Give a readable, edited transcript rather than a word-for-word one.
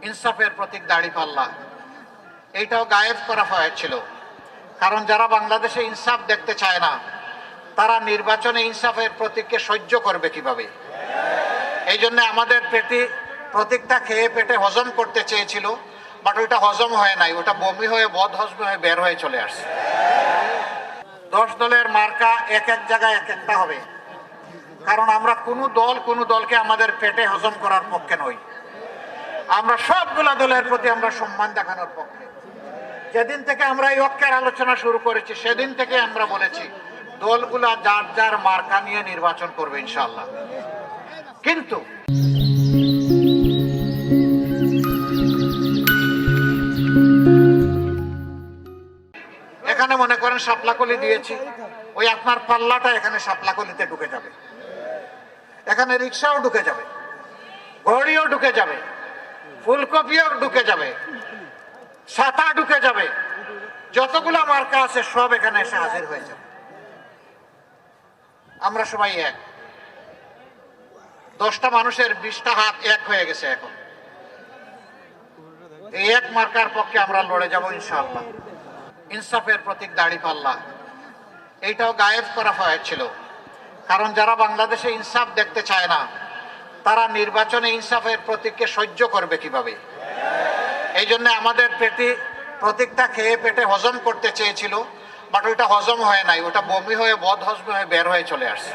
ইনসাফের প্রতীক দাঁড়িপাল্লা, এইটাও গায়েব করা হয়েছিল। কারণ যারা বাংলাদেশে ইনসাফ দেখতে চায় না, তারা নির্বাচনে ইনসাফের প্রতীককে সহ্য করবে কিভাবে? এই জন্য আমাদের প্রতীকটা খেয়ে পেটে হজম করতে চেয়েছিল, বাট ওইটা হজম হয় নাই, ওটা বমি হয়ে বদ হজম হয়ে বের হয়ে চলে আসছে। 10 দলের মার্কা এক এক জায়গায় এক একটা হবে, কারণ আমরা কোনো দলকে আমাদের পেটে হজম করার পক্ষে নই। আমরা সবগুলা দলের প্রতি আমরা সম্মান দেখানোর পক্ষে। যেদিন থেকে আমরা এই ঐক্যের আলোচনা শুরু করেছি, সেদিন থেকে আমরা বলেছি দলগুলা যার যার মার্কা নিয়ে নির্বাচন করবে ইনশাআল্লাহ। কিন্তু এখানে মনে করেন শাপলাকলি দিয়েছি, ওই আপনার পাল্লাটা এখানে শাপলাকলিতে ঢুকে যাবে, এখানে রিক্সাও ঢুকে যাবে, ঘড়িও ঢুকে যাবে, ফুলকপিও ঢুকে যাবে, ছাতা ঢুকে যাবে, যতগুলা মার্কা আছে সব এখানে এসে হাজির হয়ে যাবে। আমরা সবাই এক, 10টা মানুষের 20টা হাত এক হয়ে গেছে। এখন এই এক মার্কার পক্ষে আমরা লড়ে যাব ইনশাআল্লাহ। ইনসাফের প্রতীক দাঁড়িপাল্লা, এইটাও গায়েব করা হয়েছিল। কারণ যারা বাংলাদেশে ইনসাফ দেখতে চায় না, তারা নির্বাচনে ইনসাফের প্রতীককে সহ্য করবে কিভাবে? এই জন্য আমাদের প্রতীকটা খেয়ে পেটে হজম করতে চেয়েছিল, বাট ওইটা হজম হয় নাই, ওটা বমি হয়ে বদ হজম হয়ে বের হয়ে চলে আসছে।